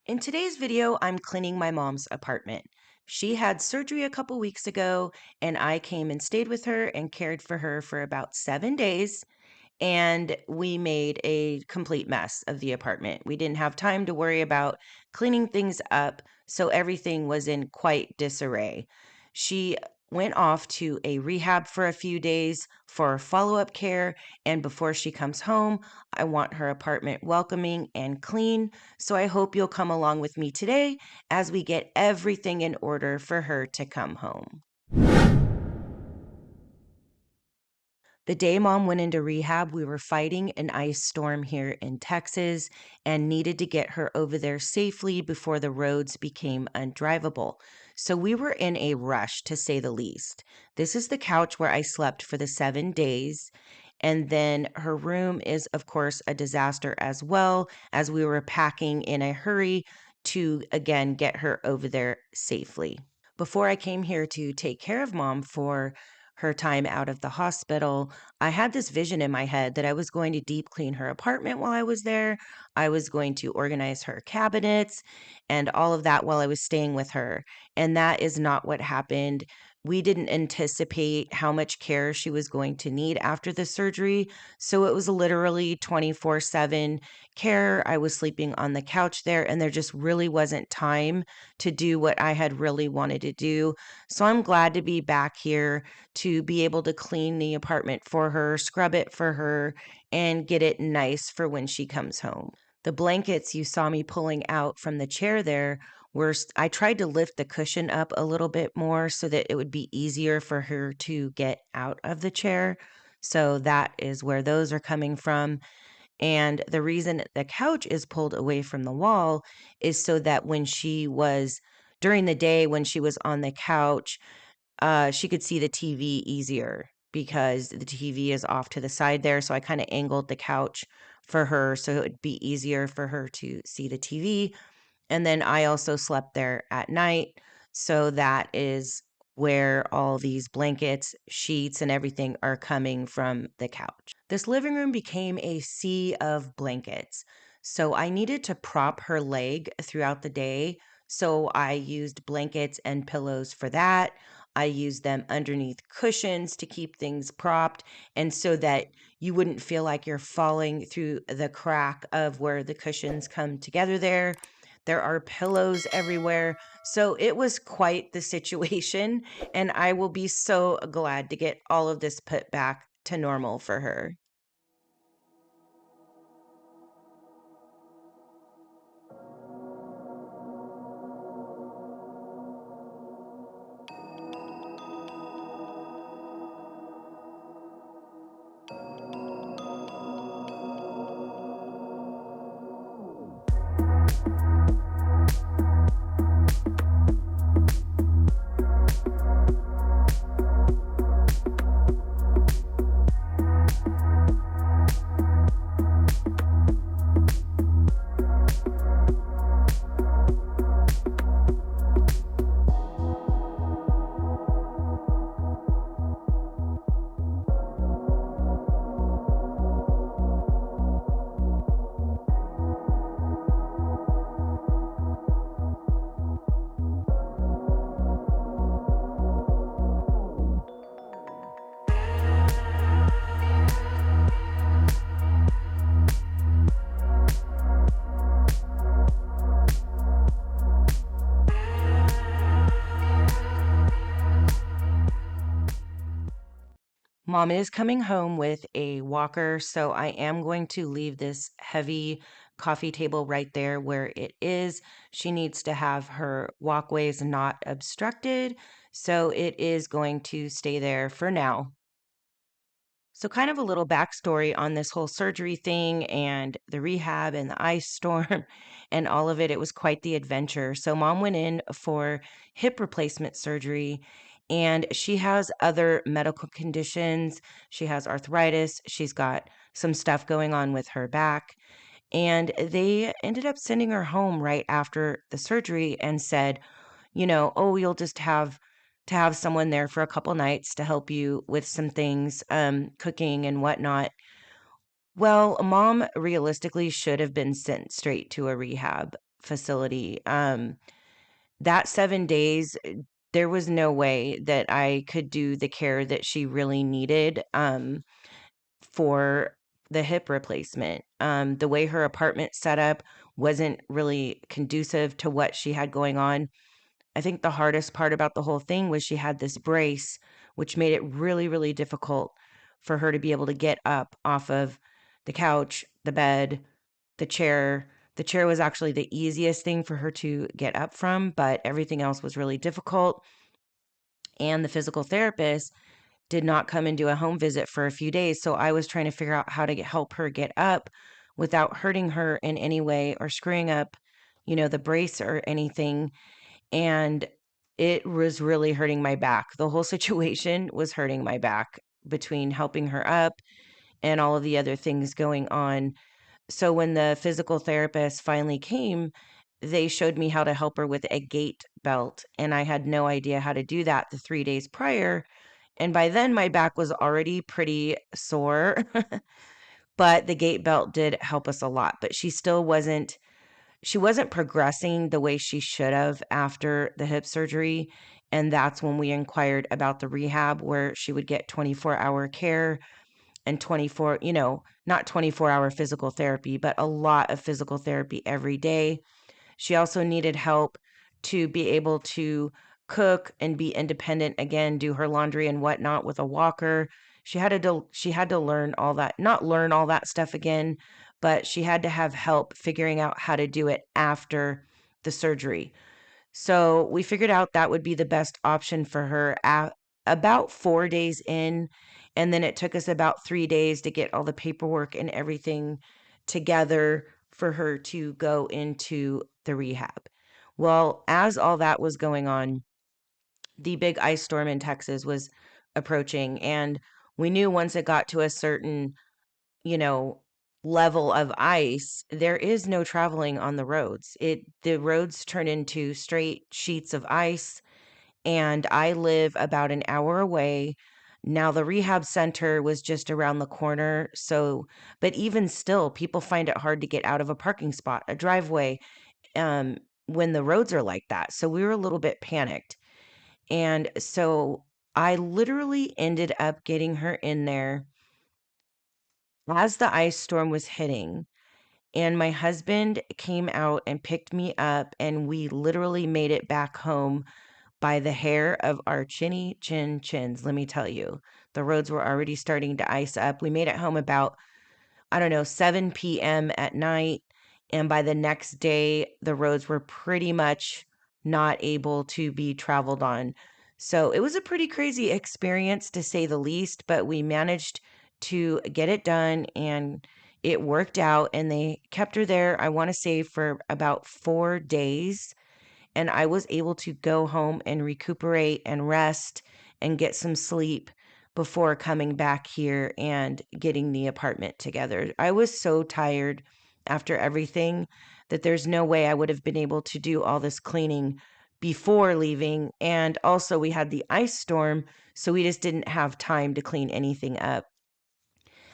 In today's video, I'm cleaning my mom's apartment. She had surgery a couple weeks ago, and I came and stayed with her and cared for her for about 7 days. And we made a complete mess of the apartment. We didn't have time to worry about cleaning things up, so everything was in quite disarray. She went off to a rehab for a few days for follow up care. And before she comes home, I want her apartment welcoming and clean. So I hope you'll come along with me today as we get everything in order for her to come home. The day mom went into rehab, we were fighting an ice storm here in Texas and needed to get her over there safely before the roads became undrivable. So we were in a rush, to say the least. This is the couch where I slept for the 7 days. And then her room is, of course, a disaster as well, as we were packing in a hurry to again get her over there safely. Before I came here to take care of mom for her time out of the hospital, I had this vision in my head that I was going to deep clean her apartment while I was there. I was going to organize her cabinets and all of that while I was staying with her. And that is not what happened. We didn't anticipate how much care she was going to need after the surgery. So it was literally 24/7 care. I was sleeping on the couch there, and there just really wasn't time to do what I had really wanted to do. So I'm glad to be back here to be able to clean the apartment for her, scrub it for her, and get it nice for when she comes home. The blankets you saw me pulling out from the chair there I tried to lift the cushion up a little bit more so that it would be easier for her to get out of the chair. So that is where those are coming from. And the reason the couch is pulled away from the wall is so that during the day when she was on the couch, she could see the TV easier because the TV is off to the side there. So I kind of angled the couch for her so it would be easier for her to see the TV. And then I also slept there at night. So that is where all these blankets, sheets, and everything are coming from the couch. This living room became a sea of blankets. So I needed to prop her leg throughout the day. So I used blankets and pillows for that. I used them underneath cushions to keep things propped and so that you wouldn't feel like you're falling through the crack of where the cushions come together there. There are pillows everywhere. So it was quite the situation. And I will be so glad to get all of this put back to normal for her. Mom is coming home with a walker, so I am going to leave this heavy coffee table right there where it is. She needs to have her walkways not obstructed, so it is going to stay there for now. So, kind of a little backstory on this whole surgery thing and the rehab and the ice storm and all of it. It was quite the adventure. So, mom went in for hip replacement surgery and she has other medical conditions. She has arthritis. She's got some stuff going on with her back. And they ended up sending her home right after the surgery and said, "Oh, you'll just have to have someone there for a couple nights to help you with some things, cooking and whatnot." Well, mom realistically should have been sent straight to a rehab. facility. That 7 days, there was no way that I could do the care that she really needed, for the hip replacement. The way her apartment set up wasn't really conducive to what she had going on. I think the hardest part about the whole thing was she had this brace, which made it really, really difficult for her to be able to get up off of the couch, the bed, the chair. The chair was actually the easiest thing for her to get up from, but everything else was really difficult. And the physical therapist did not come and do a home visit for a few days. So I was trying to figure out how to help her get up without hurting her in any way or screwing up, the brace or anything. And it was really hurting my back. The whole situation was hurting my back between helping her up and all of the other things going on. So when the physical therapist finally came, they showed me how to help her with a gait belt. And I had no idea how to do that the 3 days prior. And by then, my back was already pretty sore, but the gait belt did help us a lot. But she wasn't progressing the way she should have after the hip surgery. And that's when we inquired about the rehab where she would get 24-hour care and not 24-hour physical therapy, but a lot of physical therapy every day. She also needed help to be able to cook and be independent again, do her laundry and whatnot with a walker. She had to learn all that, not learn all that stuff again, but she had to have help figuring out how to do it after the surgery. So we figured out that would be the best option for her at about 4 days in. And then it took us about 3 days to get all the paperwork and everything together for her to go into the rehab. Well, as all that was going on, the big ice storm in Texas was approaching. And we knew once it got to a certain, you know, level of ice, there is no traveling on the roads. The roads turn into straight sheets of ice, and I live about an hour away. Now the rehab center was just around the corner, but even still, people find it hard to get out of a parking spot, a driveway, um, when the roads are like that. So we were a little bit panicked. And so I literally ended up getting her in there as the ice storm was hitting. And my husband came out and picked me up, and we literally made it back home by the hair of our chins. Let me tell you, the roads were already starting to ice up. We made it home about, I don't know, 7 p.m. at night. And by the next day, the roads were pretty much not able to be traveled on. So it was a pretty crazy experience to say the least, but we managed to get it done and it worked out. And they kept her there, I want to say, for about 4 days, and I was able to go home and recuperate and rest and get some sleep before coming back here and getting the apartment together. I was so tired after everything that there's no way I would have been able to do all this cleaning before leaving. And also, we had the ice storm, so we just didn't have time to clean anything up.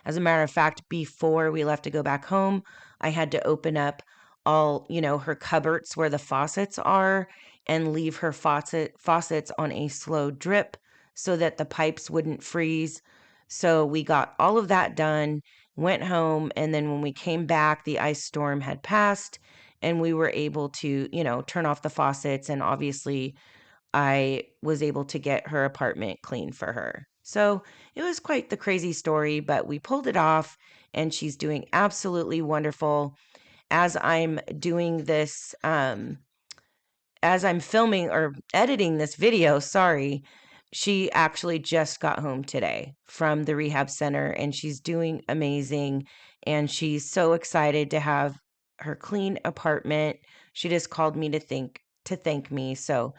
As a matter of fact, before we left to go back home, I had to open up all, her cupboards where the faucets are and leave her faucets on a slow drip so that the pipes wouldn't freeze. So we got all of that done, went home, and then when we came back, the ice storm had passed and we were able to, turn off the faucets, and obviously I was able to get her apartment clean for her. So it was quite the crazy story, but we pulled it off and she's doing absolutely wonderful. As I'm doing this, as I'm filming or editing this video, sorry, she actually just got home today from the rehab center and she's doing amazing. And she's so excited to have her clean apartment. She just called me to thank me. So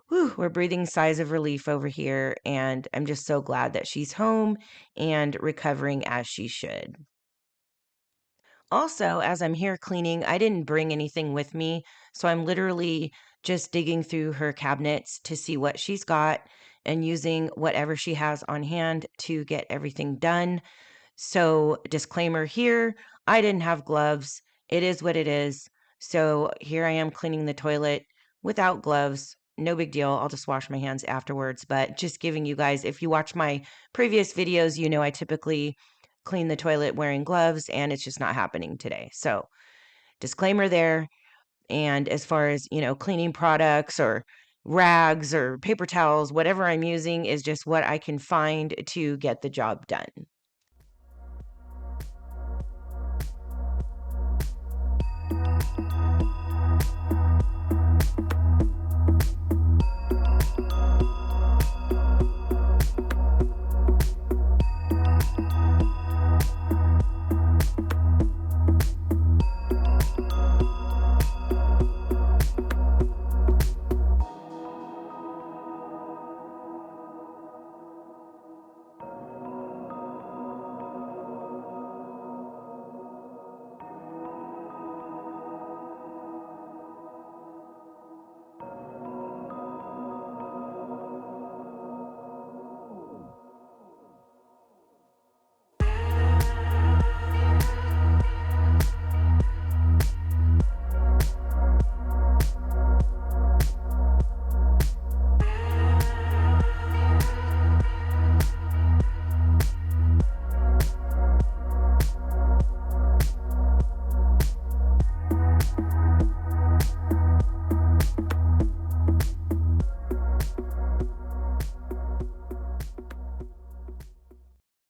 whew, we're breathing sighs of relief over here, and I'm just so glad that she's home and recovering as she should. Also, as I'm here cleaning, I didn't bring anything with me, so I'm literally just digging through her cabinets to see what she's got and using whatever she has on hand to get everything done. So, disclaimer here, I didn't have gloves. It is what it is. So here I am cleaning the toilet without gloves. No big deal. I'll just wash my hands afterwards. But just giving you guys, if you watch my previous videos, you know I typically clean the toilet wearing gloves, and it's just not happening today. So disclaimer there. And as far as, cleaning products or rags or paper towels, whatever I'm using is just what I can find to get the job done.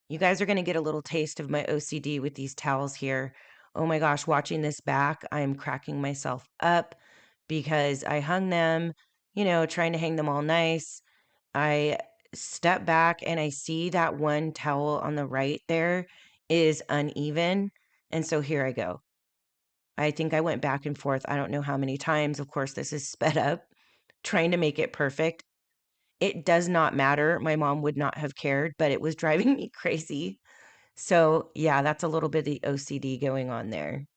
You guys are going to get a little taste of my OCD with these towels here. Oh my gosh, watching this back, I am cracking myself up because I hung them, trying to hang them all nice. I step back and I see that one towel on the right there is uneven. And so here I go. I think I went back and forth. I don't know how many times. Of course, this is sped up, trying to make it perfect. It does not matter. My mom would not have cared, but it was driving me crazy. So, yeah, that's a little bit of the OCD going on there.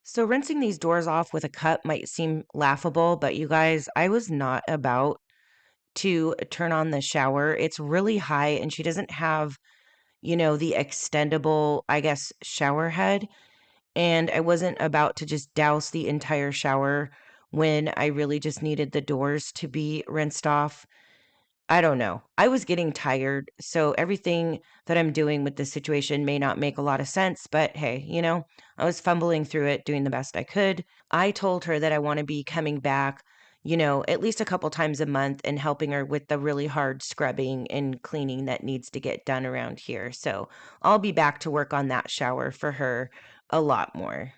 So, rinsing these doors off with a cup might seem laughable, but you guys, I was not about to turn on the shower. It's really high, and she doesn't have, the extendable, I guess, shower head. And I wasn't about to just douse the entire shower when I really just needed the doors to be rinsed off. I don't know. I was getting tired, so everything that I'm doing with this situation may not make a lot of sense, but hey, I was fumbling through it, doing the best I could. I told her that I want to be coming back, at least a couple times a month and helping her with the really hard scrubbing and cleaning that needs to get done around here. So I'll be back to work on that shower for her a lot more.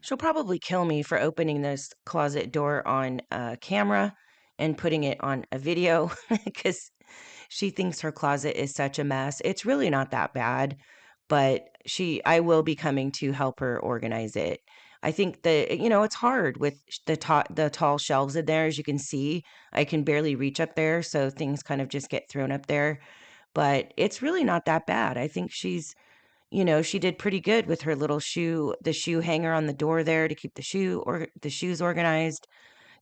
She'll probably kill me for opening this closet door on camera and putting it on a video because she thinks her closet is such a mess. It's really not that bad, but I will be coming to help her organize it. I think that, it's hard with the tall shelves in there. As you can see, I can barely reach up there, so things kind of just get thrown up there. But it's really not that bad. I think she did pretty good with her little the shoe hanger on the door there to keep the shoes organized.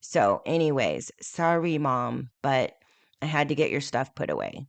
So, anyways, sorry, Mom, but I had to get your stuff put away.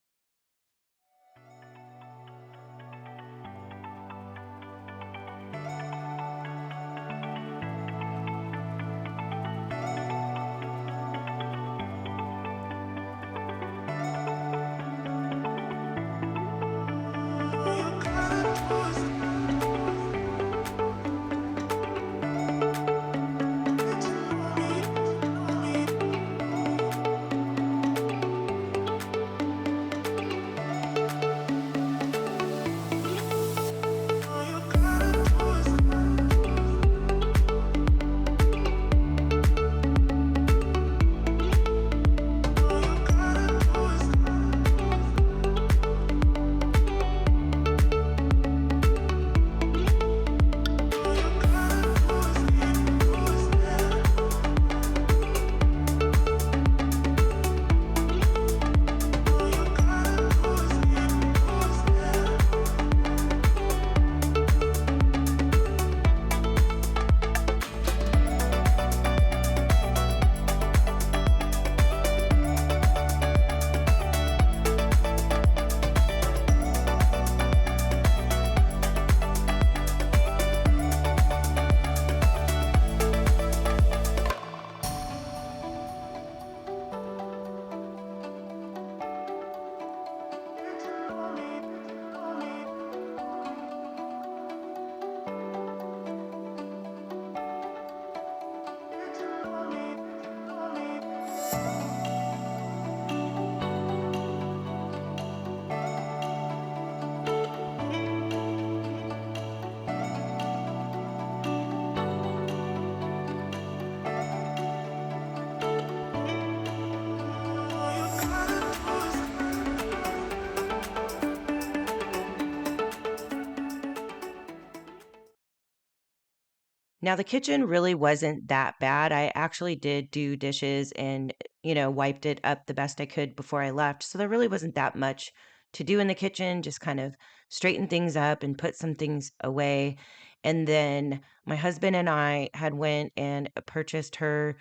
Now, the kitchen really wasn't that bad. I actually did do dishes and, wiped it up the best I could before I left. So there really wasn't that much to do in the kitchen, just kind of straighten things up and put some things away. And then my husband and I had went and purchased her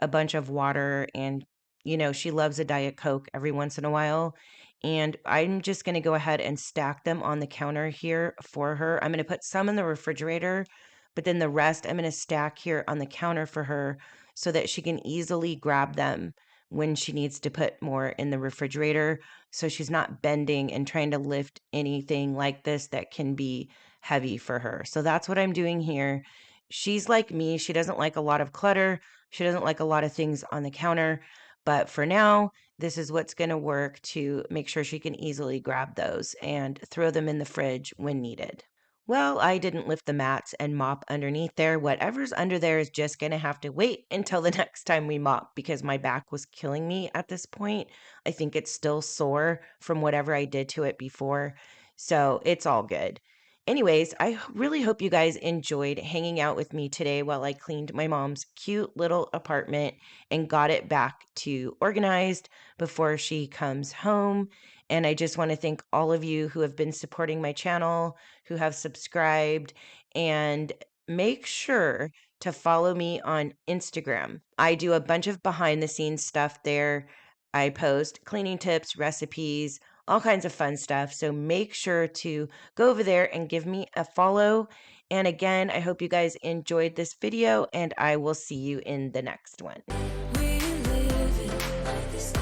a bunch of water and, she loves a Diet Coke every once in a while. And I'm just going to go ahead and stack them on the counter here for her. I'm going to put some in the refrigerator, but then the rest I'm going to stack here on the counter for her so that she can easily grab them when she needs to put more in the refrigerator. So she's not bending and trying to lift anything like this that can be heavy for her. So that's what I'm doing here. She's like me. She doesn't like a lot of clutter. She doesn't like a lot of things on the counter. But for now, this is what's going to work to make sure she can easily grab those and throw them in the fridge when needed. Well, I didn't lift the mats and mop underneath there. Whatever's under there is just going to have to wait until the next time we mop because my back was killing me at this point. I think it's still sore from whatever I did to it before. So it's all good. Anyways, I really hope you guys enjoyed hanging out with me today while I cleaned my mom's cute little apartment and got it back to organized before she comes home. And I just want to thank all of you who have been supporting my channel, who have subscribed, and make sure to follow me on Instagram. I do a bunch of behind the scenes stuff there. I post cleaning tips, recipes, all kinds of fun stuff. So make sure to go over there and give me a follow. And again, I hope you guys enjoyed this video and I will see you in the next one. We live it like this.